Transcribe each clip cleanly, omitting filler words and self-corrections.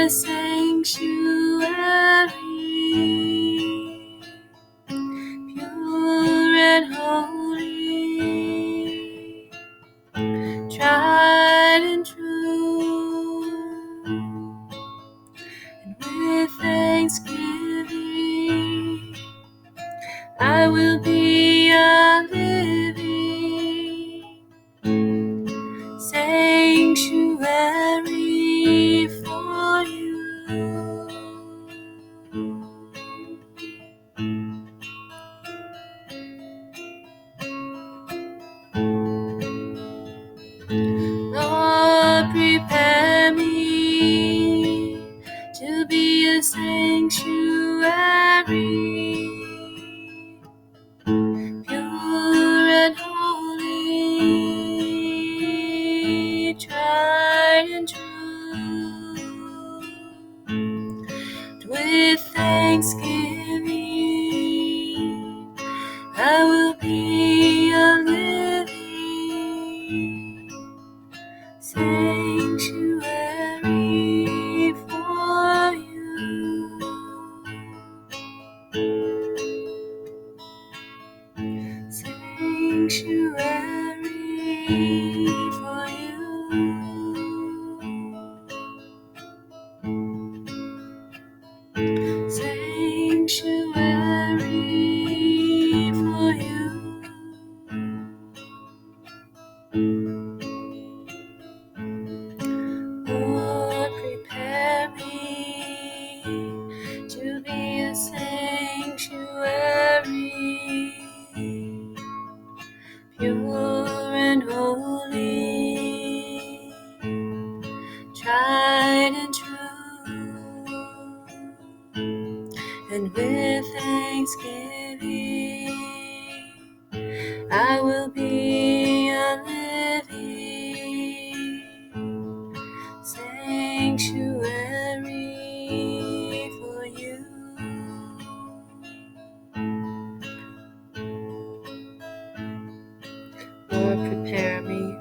a sanctuary, pure and holy, tried and true, and with thanksgiving I will be a living sanctuary for you. Lord, prepare me to be a sanctuary, pure and holy, tried and true. With thanksgiving, I will be a living sanctuary for you. Sanctuary for you. Sanctuary for you. Lord, prepare me to be a sanctuary, pure and holy, tried and true, and with thanksgiving I will be a living sanctuary for you. Lord, prepare me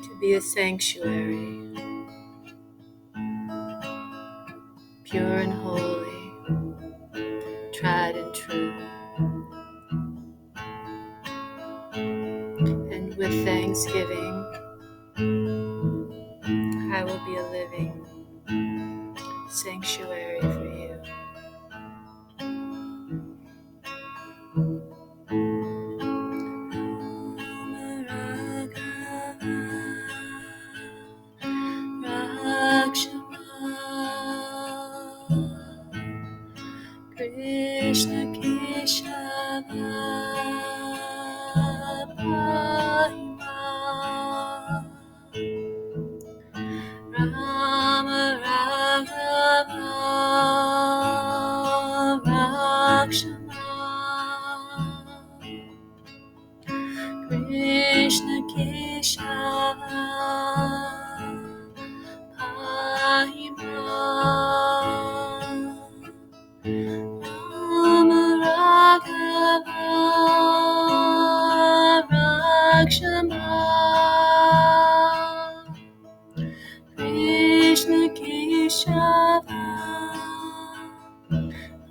to be a sanctuary, pure and holy, tried and true, and with thanksgiving I will be a living sanctuary for you. Krishna Keshava Parima Rama Raghava Rakshama Krishna Keshava Parima Rama Raghava Rakshama Krishna Keshava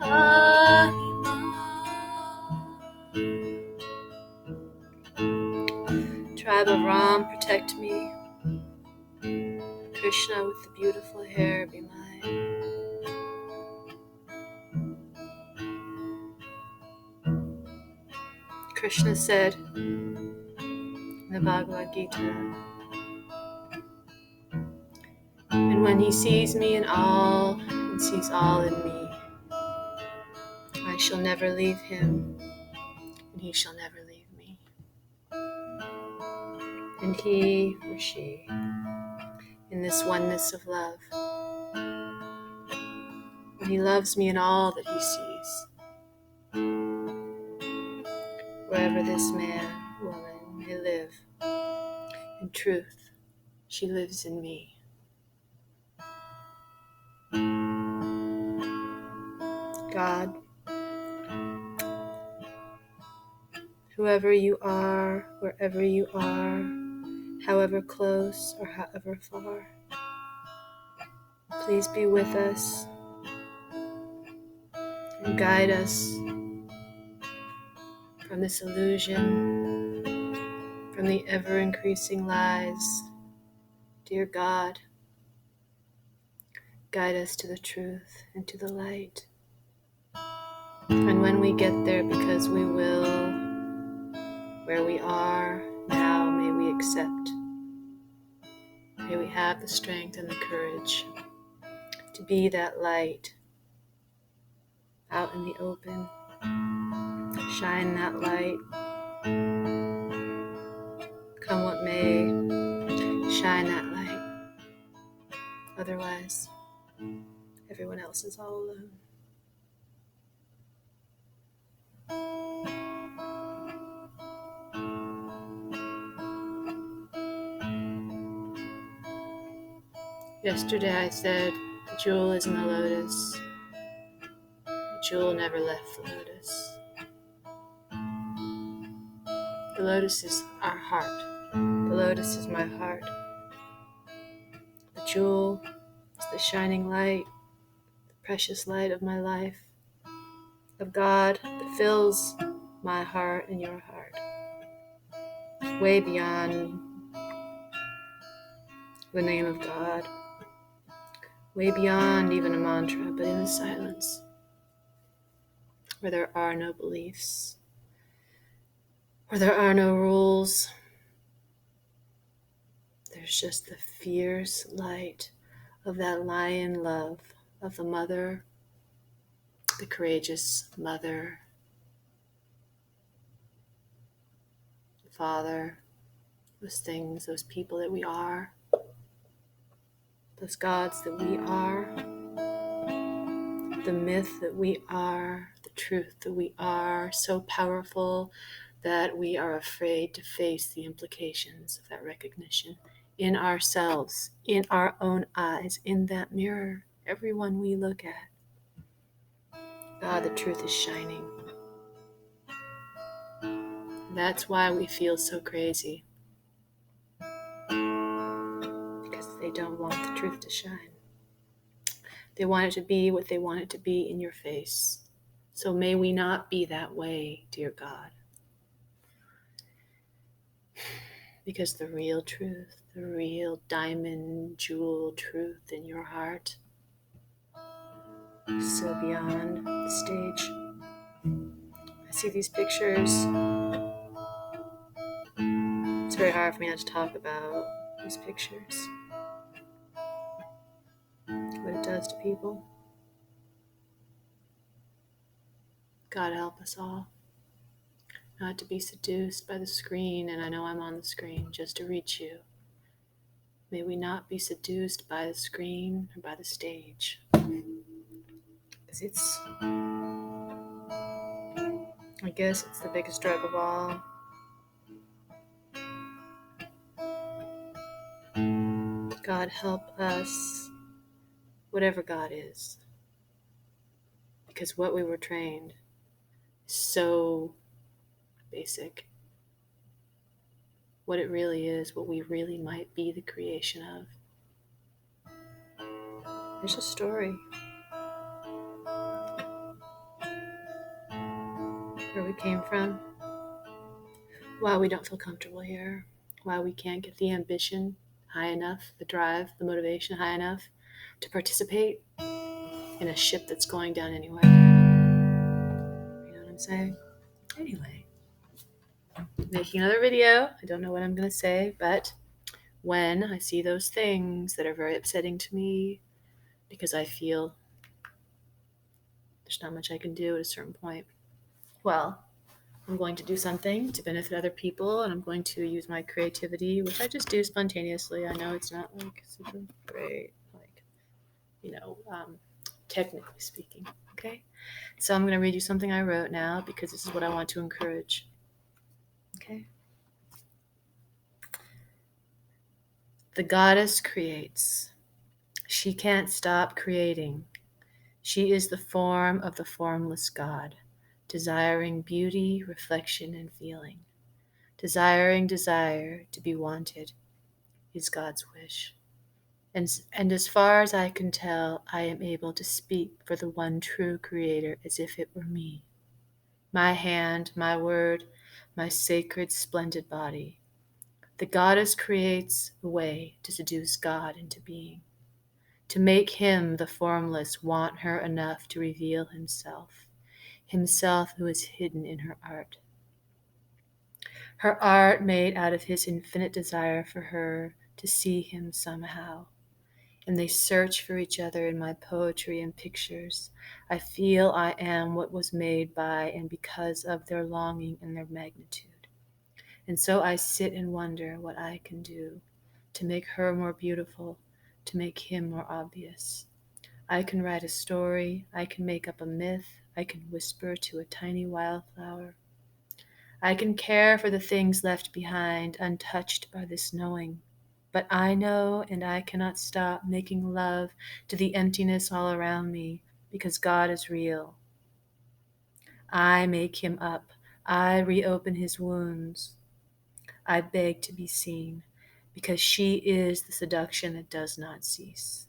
Parima. Tribe of Ram, protect me. Krishna with the beautiful hair, be mine. Krishna said in the Bhagavad Gita, and when he sees me in all and sees all in me, I shall never leave him, and he shall never leave me. And he or she, in this oneness of love, when he loves me in all that he sees, wherever this man, woman may live, in truth, she lives in me. God, whoever you are, wherever you are, however close or however far, Please be with us and guide us from this illusion, from the ever-increasing lies. Dear God, guide us to the truth and to the light. And when we get there, because we will, where we are now, may we accept. May we have the strength and the courage to be that light out in the open. Shine that light. Come what may, shine that light. Otherwise, everyone else is all alone. Yesterday I said, the jewel is in the lotus. The jewel never left the lotus. The lotus is our heart. The lotus is my heart. The jewel is the shining light, the precious light of my life, of God that fills my heart and your heart. Way beyond the name of God. Way beyond even a mantra, but in the silence, where there are no beliefs, where there are no rules. There's just the fierce light of that lion love of the mother, the courageous mother, the father, those things, those people that we are, those gods that we are, the myth that we are, the truth that we are, so powerful that we are afraid to face the implications of that recognition in ourselves, in our own eyes, in that mirror, everyone we look at. God, the truth is shining. That's why we feel so crazy, because they don't want the truth to shine. They want it to be what they want it to be in your face. So may we not be that way, dear God. Because the real truth, the real diamond jewel truth in your heart is so beyond the stage. I see these pictures. It's very hard for me not to talk about these pictures. What it does to people. God help us all not to be seduced by the screen, and I know I'm on the screen just to reach you. May we not be seduced by the screen or by the stage. Because I guess it's the biggest drug of all. God help us, whatever God is. Because what we were trained is so basic. What it really is, what we really might be the creation of. There's a story where we came from, why we don't feel comfortable here, why we can't get the ambition high enough, the drive, the motivation high enough to participate in a ship that's going down anyway. You know what I'm saying? Anyway, making another video. I don't know what I'm going to say, but when I see those things that are very upsetting to me, because I feel there's not much I can do at a certain point, well, I'm going to do something to benefit other people, and I'm going to use my creativity, which I just do spontaneously. I know it's not like super great, like, technically speaking. Okay, so I'm going to read you something I wrote now, because this is what I want to encourage. Okay. The goddess creates. She can't stop creating. She is the form of the formless God, desiring beauty, reflection, and feeling. Desiring desire to be wanted is God's wish. And as far as I can tell, I am able to speak for the one true Creator as if it were me. My hand, my word, my sacred, splendid body. The goddess creates a way to seduce God into being, to make him, the formless, want her enough to reveal himself, himself who is hidden in her art made out of his infinite desire for her to see him somehow. And they search for each other in my poetry and pictures. I feel I am what was made by and because of their longing and their magnitude. And so I sit and wonder what I can do to make her more beautiful, to make him more obvious. I can write a story, I can make up a myth, I can whisper to a tiny wildflower. I can care for the things left behind, untouched by this knowing. But I know, and I cannot stop making love to the emptiness all around me, because God is real. I make him up. I reopen his wounds. I beg to be seen, because she is the seduction that does not cease.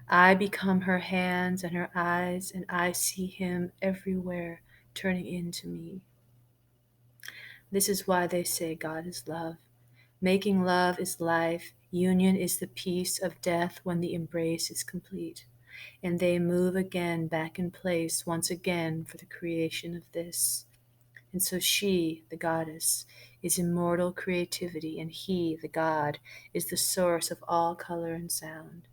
I become her hands and her eyes, and I see him everywhere turning into me. This is why they say God is love. Making love is life. Union is the peace of death when the embrace is complete. And they move again back in place once again for the creation of this. And so she, the goddess, is immortal creativity, and he, the God, is the source of all color and sound.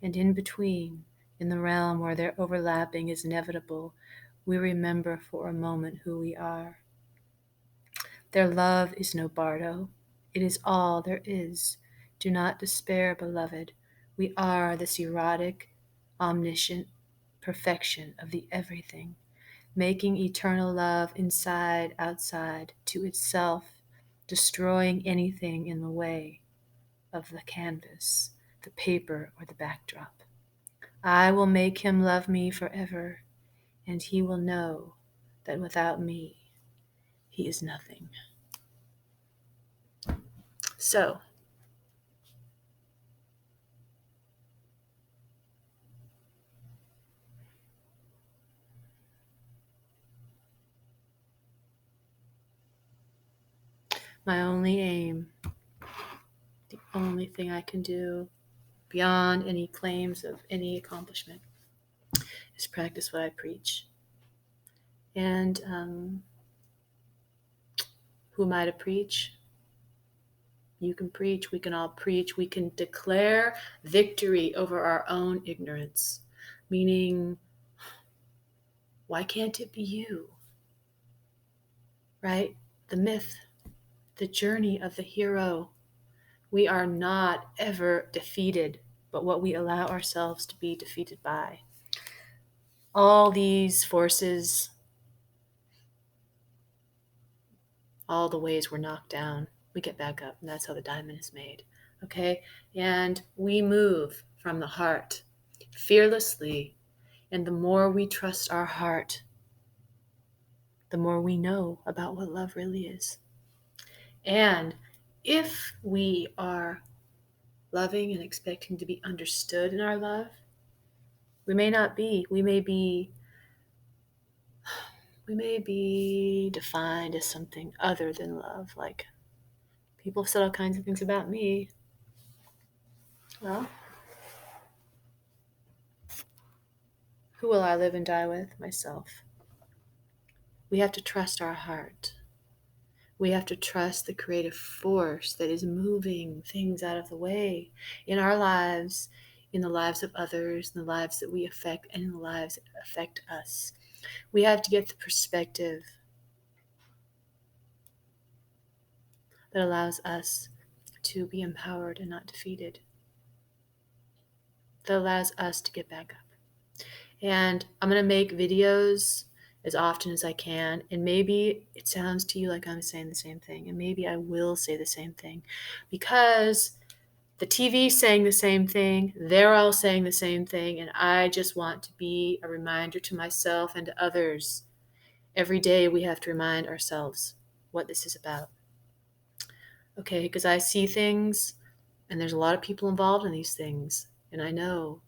And in between, in the realm where their overlapping is inevitable, we remember for a moment who we are. Their love is no bardo. It is all there is. Do not despair, beloved. We are this erotic, omniscient perfection of the everything, making eternal love inside, outside, to itself, destroying anything in the way of the canvas, the paper, or the backdrop. I will make him love me forever, and he will know that without me, he is nothing. So, my only aim, the only thing I can do beyond any claims of any accomplishment, is practice what I preach. And who am I to preach? You can preach, we can all preach, we can declare victory over our own ignorance. Meaning, why can't it be you? Right? The myth, the journey of the hero. We are not ever defeated, but what we allow ourselves to be defeated by. All these forces, all the ways we're knocked down, we get back up, and that's how the diamond is made. Okay? And we move from the heart fearlessly, and the more we trust our heart, the more we know about what love really is. And if we are loving and expecting to be understood in our love, we may not be. We may be defined as something other than love. Like, people have said all kinds of things about me. Well, who will I live and die with? Myself. We have to trust our heart. We have to trust the creative force that is moving things out of the way in our lives, in the lives of others, in the lives that we affect, and in the lives that affect us. We have to get the perspective that allows us to be empowered and not defeated, that allows us to get back up. And I'm going to make videos as often as I can, and maybe it sounds to you like I'm saying the same thing, and maybe I will say the same thing, because the TV's saying the same thing, they're all saying the same thing, and I just want to be a reminder to myself and to others. Every day we have to remind ourselves what this is about. Okay, because I see things And there's a lot of people involved in these things. And I know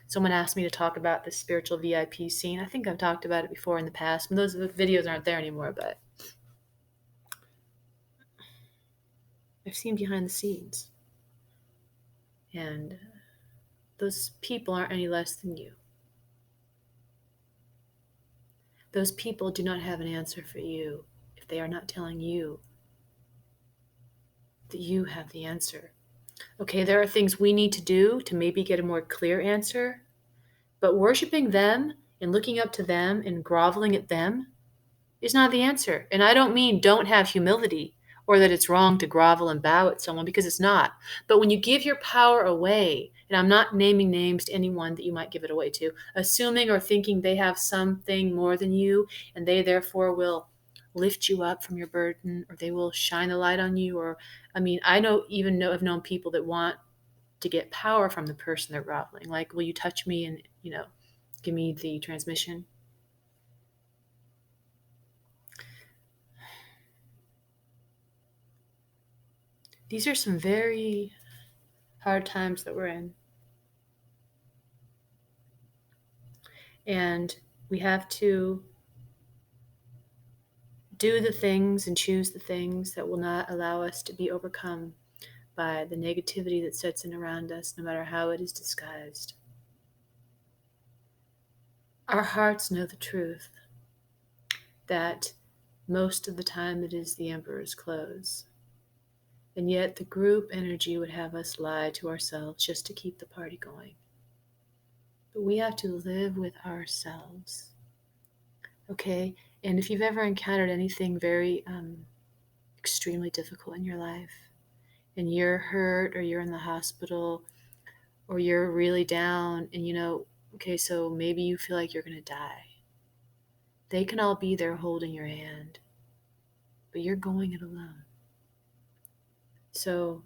someone asked me to talk about the spiritual VIP scene. I think I've talked about it before in the past. And those videos aren't there anymore, but I've seen behind the scenes. And those people aren't any less than you. Those people do not have an answer for you if they are not telling you that you have the answer. Okay, there are things we need to do to maybe get a more clear answer, but worshiping them and looking up to them and groveling at them is not the answer. And I don't mean don't have humility or that it's wrong to grovel and bow at someone, because it's not. But when you give your power away, and I'm not naming names to anyone that you might give it away to, assuming or thinking they have something more than you and they therefore will lift you up from your burden, or they will shine the light on you, or I mean, have known people that want to get power from the person they're groveling. Like, will you touch me and, give me the transmission? These are some very hard times that we're in. And we have to do the things and choose the things that will not allow us to be overcome by the negativity that sets in around us, no matter how it is disguised. Our hearts know the truth that most of the time it is the emperor's clothes. And yet the group energy would have us lie to ourselves just to keep the party going. But we have to live with ourselves. Okay? And if you've ever encountered anything very extremely difficult in your life, and you're hurt, or you're in the hospital, or you're really down, and okay, so maybe you feel like you're going to die. They can all be there holding your hand, but you're going it alone. So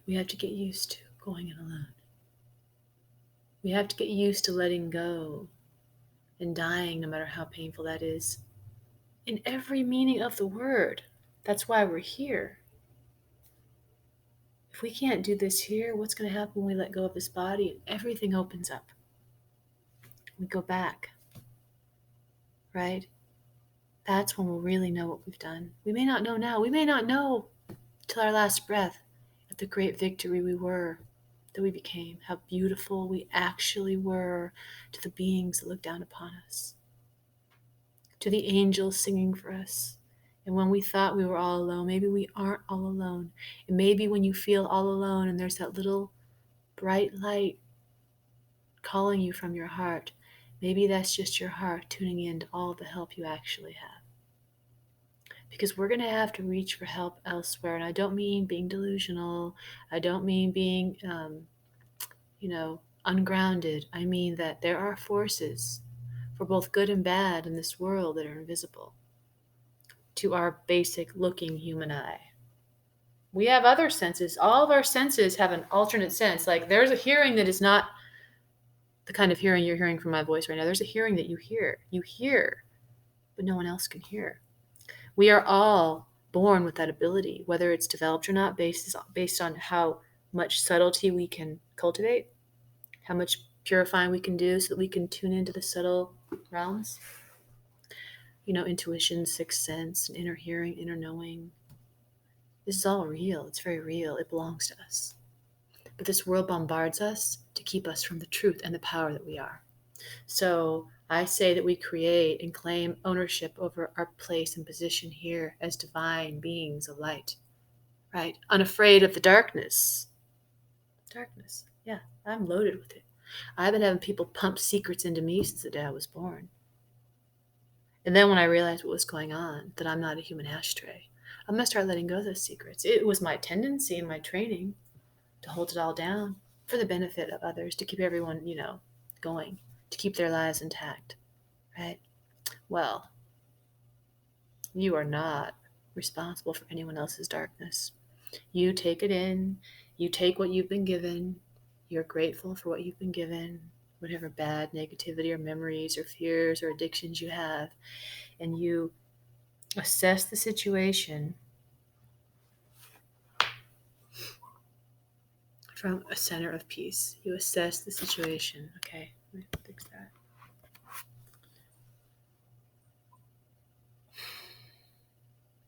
we have to get used to going it alone. We have to get used to letting go and dying, no matter how painful that is, in every meaning of the word. That's why we're here. If we can't do this here, what's going to happen when we let go of this body and everything opens up? We go back, right? That's when we'll really know what we've done. We may not know now. We may not know till our last breath at the great victory we were, that we became, how beautiful we actually were to the beings that look down upon us, to the angels singing for us. And when we thought we were all alone, maybe we aren't all alone. And maybe when you feel all alone and there's that little bright light calling you from your heart, maybe that's just your heart tuning in to all the help you actually have. Because we're going to have to reach for help elsewhere. And I don't mean being delusional. I don't mean being, ungrounded. I mean that there are forces for both good and bad in this world that are invisible to our basic looking human eye. We have other senses. All of our senses have an alternate sense. Like, there's a hearing that is not the kind of hearing you're hearing from my voice right now. There's a hearing that you hear. You hear, but no one else can hear. We are all born with that ability, whether it's developed or not, based on how much subtlety we can cultivate, how much purifying we can do so that we can tune into the subtle realms. Intuition, sixth sense, and inner hearing, inner knowing. This is all real. It's very real. It belongs to us. But this world bombards us to keep us from the truth and the power that we are. So I say that we create and claim ownership over our place and position here as divine beings of light, right? Unafraid of the darkness. Darkness. Yeah, I'm loaded with it. I've been having people pump secrets into me since the day I was born. And then when I realized what was going on, that I'm not a human ashtray, I'm going to start letting go of those secrets. It was my tendency in my training to hold it all down for the benefit of others, to keep everyone, going, to keep their lives intact, right? Well, you are not responsible for anyone else's darkness. You take it in, you take what you've been given, you're grateful for what you've been given, whatever bad negativity or memories or fears or addictions you have, and you assess the situation from a center of peace. You assess the situation. Okay, let me fix that.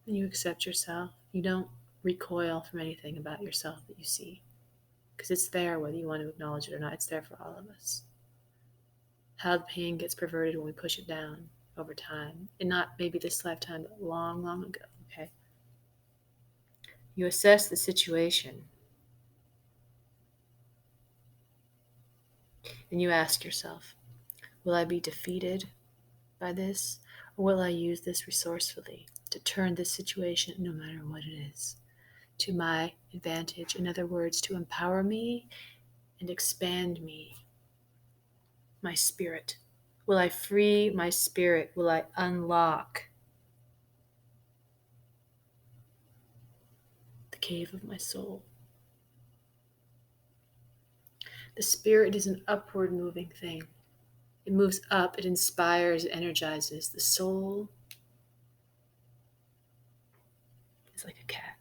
And you accept yourself. You don't recoil from anything about yourself that you see, because it's there whether you want to acknowledge it or not. It's there for all of us. How the pain gets perverted when we push it down over time, and not maybe this lifetime, but long, long ago. Okay. You assess the situation, and you ask yourself, will I be defeated by this, or will I use this resourcefully to turn this situation, no matter what it is, to my advantage? In other words, to empower me and expand me, my spirit. Will I free my spirit? Will I unlock the cave of my soul? The spirit is an upward moving thing. It moves up, it inspires, it energizes. The soul is like a cat.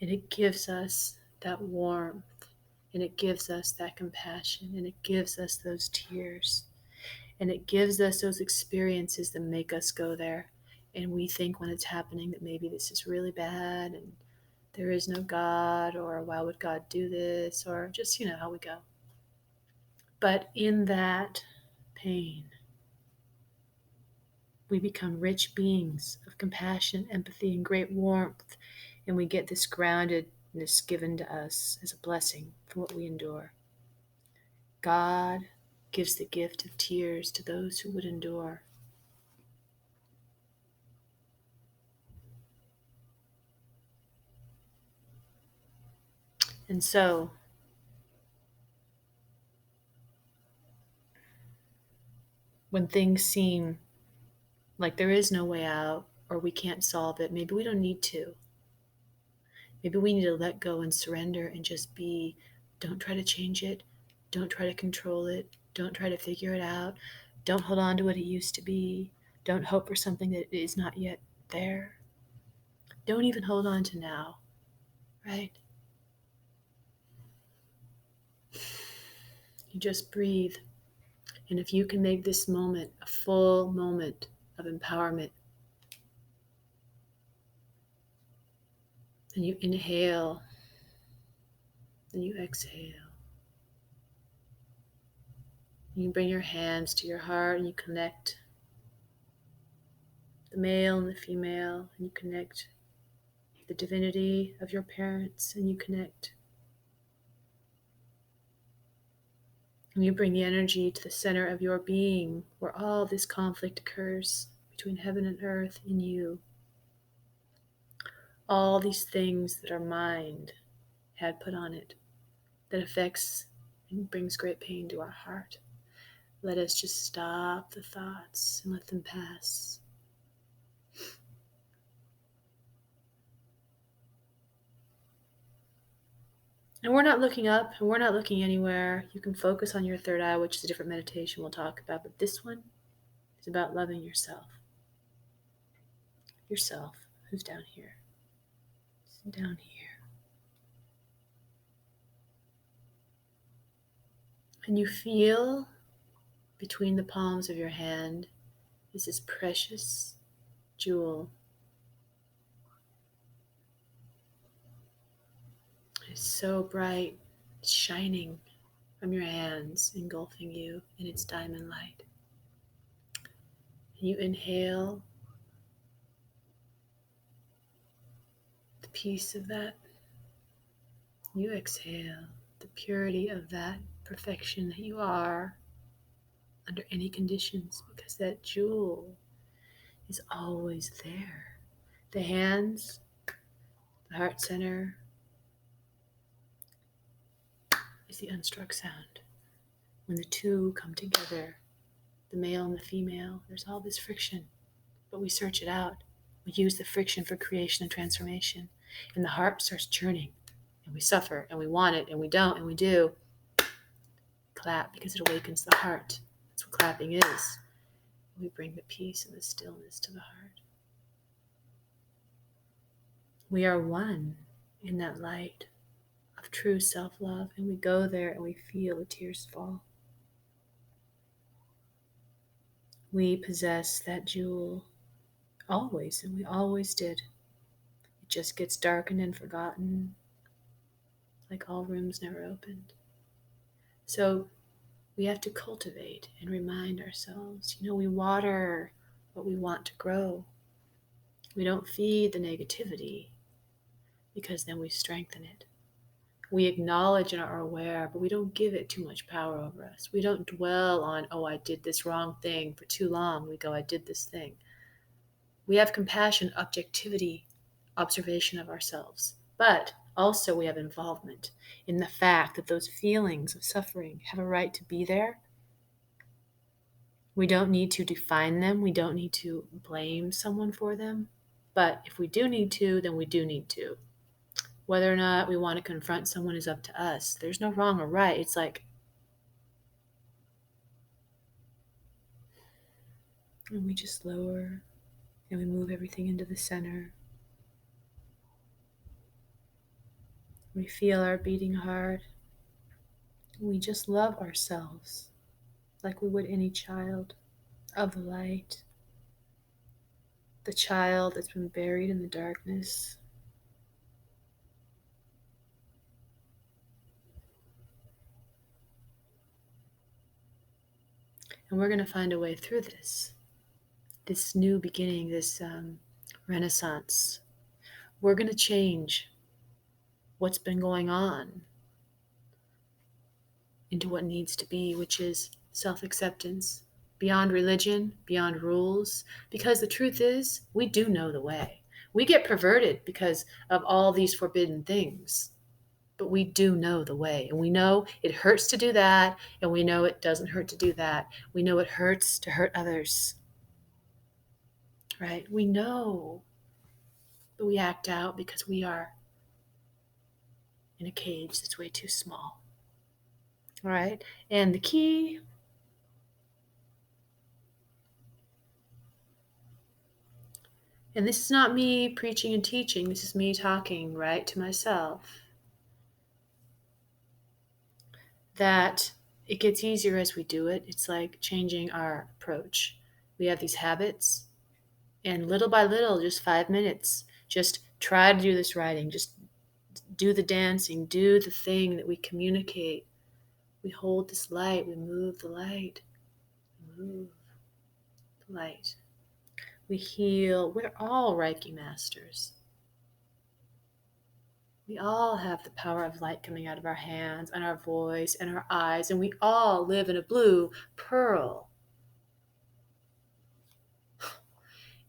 And it gives us that warmth, and it gives us that compassion, and it gives us those tears, and it gives us those experiences that make us go there. And we think when it's happening that maybe this is really bad and there is no God, or why would God do this, or just, how we go. But in that pain, we become rich beings of compassion, empathy, and great warmth, and we get this groundedness given to us as a blessing for what we endure. God gives the gift of tears to those who would endure. And so, when things seem like there is no way out, or we can't solve it, maybe we don't need to. Maybe we need to let go and surrender and just be. Don't try to change it. Don't try to control it. Don't try to figure it out. Don't hold on to what it used to be. Don't hope for something that is not yet there. Don't even hold on to now, right? You just breathe. And if you can make this moment a full moment of empowerment, and you inhale, and you exhale. You bring your hands to your heart, and you connect the male and the female, and you connect the divinity of your parents, and you connect. And you bring the energy to the center of your being, where all this conflict occurs between heaven and earth in you. All these things that our mind had put on it, that affects and brings great pain to our heart. Let us just stop the thoughts and let them pass. And we're not looking up, and we're not looking anywhere. You can focus on your third eye, which is a different meditation we'll talk about, but this one is about loving yourself. Yourself, who's down here. It's down here. And you feel between the palms of your hand is this precious jewel. It's so bright, it's shining from your hands, engulfing you in its diamond light. And you inhale the peace of that. You exhale the purity of that perfection that you are under any conditions, because that jewel is always there. The hands, the heart center, is the unstruck sound. When the two come together, the male and the female, there's all this friction, but we search it out. We use the friction for creation and transformation, and the heart starts churning, and we suffer, and we want it, and we don't, and we do. Clap, because it awakens the heart. That's what clapping is. We bring the peace and the stillness to the heart. We are one in that light of true self-love, and we go there and we feel the tears fall. We possess that jewel always, and we always did. It just gets darkened and forgotten, like all rooms never opened. So we have to cultivate and remind ourselves, we water what we want to grow. We don't feed the negativity, because then we strengthen it. We acknowledge and are aware, but we don't give it too much power over us. We don't dwell on, oh, I did this wrong thing for too long. We go, I did this thing. We have compassion, objectivity, observation of ourselves. But also we have involvement in the fact that those feelings of suffering have a right to be there. We don't need to define them. We don't need to blame someone for them. But if we do need to, then we do need to. Whether or not we want to confront someone is up to us. There's no wrong or right. It's like, and we just lower and we move everything into the center. We feel our beating heart. We just love ourselves like we would any child of the light. The child that's been buried in the darkness. And we're going to find a way through this new beginning, this renaissance. We're going to change what's been going on into what needs to be, which is self-acceptance, beyond religion, beyond rules, because the truth is, we do know the way. We get perverted because of all these forbidden things, but we do know the way, and we know it hurts to do that, and we know it doesn't hurt to do that. We know it hurts to hurt others, right? We know, but we act out because we are in a cage that's way too small. All right, and the key, and this is not me preaching and teaching, this is me talking, right, to myself, that it gets easier as we do it. It's like changing our approach. We have these habits, and little by little, just 5 minutes, just try to do this writing, just do the dancing, do the thing that we communicate. We hold this light, we move the light, move the light. We heal. We're all Reiki masters. We all have the power of light coming out of our hands and our voice and our eyes, and we all live in a blue pearl.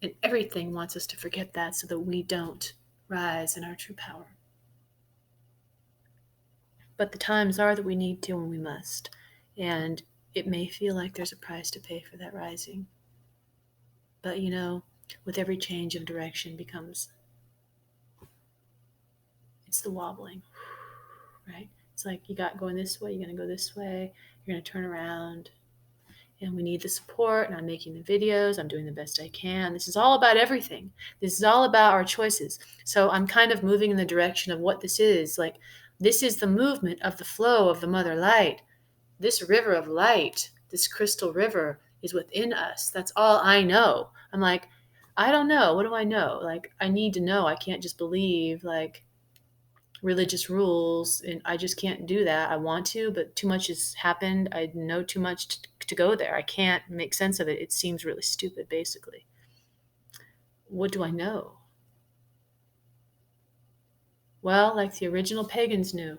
And everything wants us to forget that so that we don't rise in our true power. But the times are that we need to and we must. And it may feel like there's a price to pay for that rising. But with every change of direction it's the wobbling, right? It's like you got going this way, you're going to go this way, you're going to turn around. And we need the support, and I'm making the videos, I'm doing the best I can. This is all about everything. This is all about our choices. So I'm kind of moving in the direction of what this is. Like, this is the movement of the flow of the mother light. This river of light, this crystal river is within us. That's all I know. I'm like, I don't know. What do I know? Like, I need to know. I can't just believe like religious rules, and I just can't do that. I want to, but too much has happened. I know too much to go there. I can't make sense of it. It seems really stupid, basically. What do I know? Well, like the original pagans knew,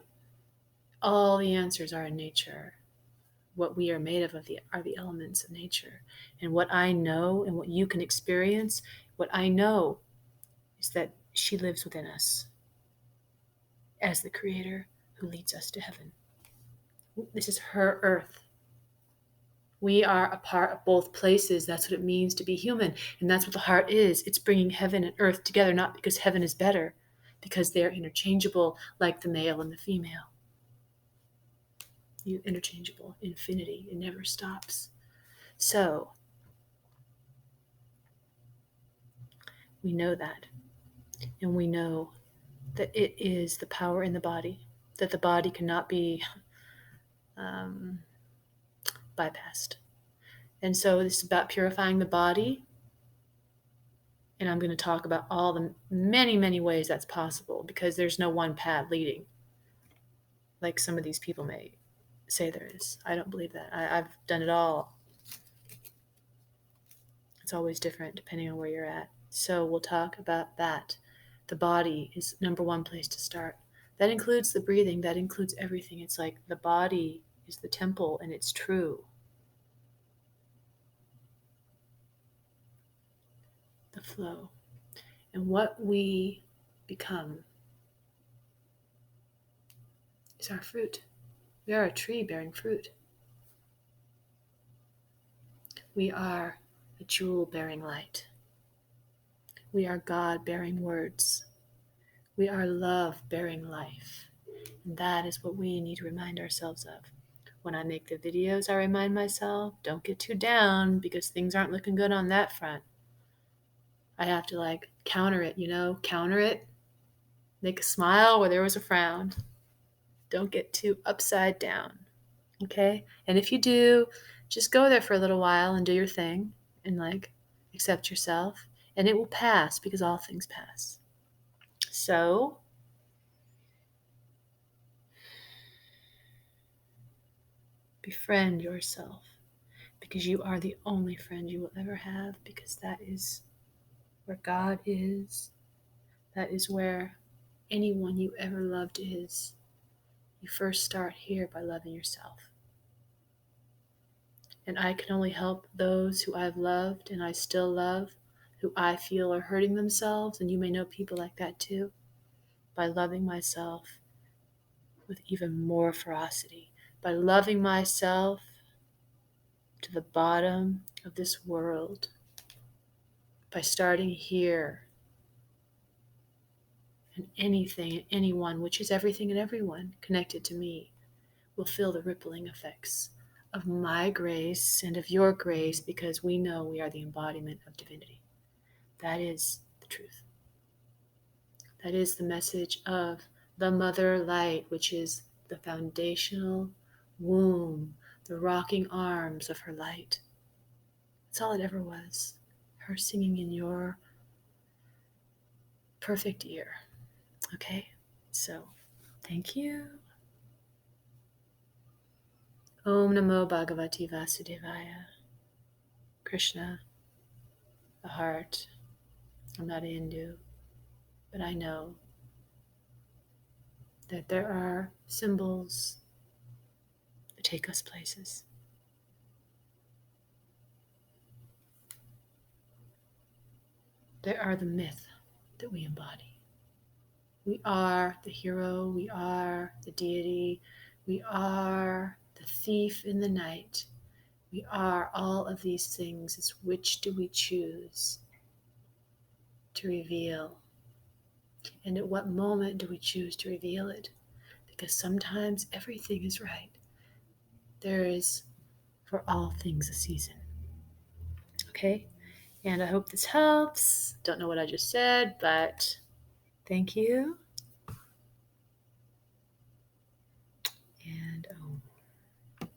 all the answers are in nature. What we are made of are the elements of nature. And what I know and what you can experience, what I know is that she lives within us as the creator who leads us to heaven. This is her earth. We are a part of both places. That's what it means to be human. And that's what the heart is. It's bringing heaven and earth together, not because heaven is better, because they're interchangeable like the male and the female. Interchangeable, infinity, it never stops. So, we know that. And we know that it is the power in the body. that the body cannot be bypassed. And so this is about purifying the body. And I'm going to talk about all the many, many ways that's possible, because there's no one path leading, like some of these people may say there is. I don't believe that. I've done it all. It's always different depending on where you're at. So we'll talk about that. The body is number one place to start. That includes the breathing. That includes everything. It's like the body is the temple, and it's true. The flow. And what we become is our fruit. We are a tree bearing fruit. We are a jewel bearing light. We are God bearing words. We are love bearing life. And that is what we need to remind ourselves of. When I make the videos, I remind myself, don't get too down because things aren't looking good on that front. I have to counter it, counter it. Make a smile where there was a frown. Don't get too upside down. Okay? And if you do, just go there for a little while and do your thing and accept yourself, and it will pass because all things pass. So befriend yourself, because you are the only friend you will ever have, because that is where God is. That is where anyone you ever loved is. You first start here by loving yourself. And I can only help those who I've loved and I still love, who I feel are hurting themselves, and you may know people like that too, by loving myself with even more ferocity, by loving myself to the bottom of this world, by starting here. And anything and anyone, which is everything and everyone connected to me, will feel the rippling effects of my grace and of your grace, because we know we are the embodiment of divinity. That is the truth. That is the message of the mother light, which is the foundational womb, the rocking arms of her light. That's all it ever was. Her singing in your perfect ear. Okay? So, thank you. Om Namo Bhagavati Vasudevaya. Krishna, the heart. I'm not a Hindu, but I know that there are symbols that take us places. There are the myth that we embody. We are the hero, we are the deity, we are the thief in the night. We are all of these things. It's which do we choose to reveal? And at what moment do we choose to reveal it? Because sometimes everything is right. There is for all things a season. Okay? And I hope this helps. Don't know what I just said, but thank you.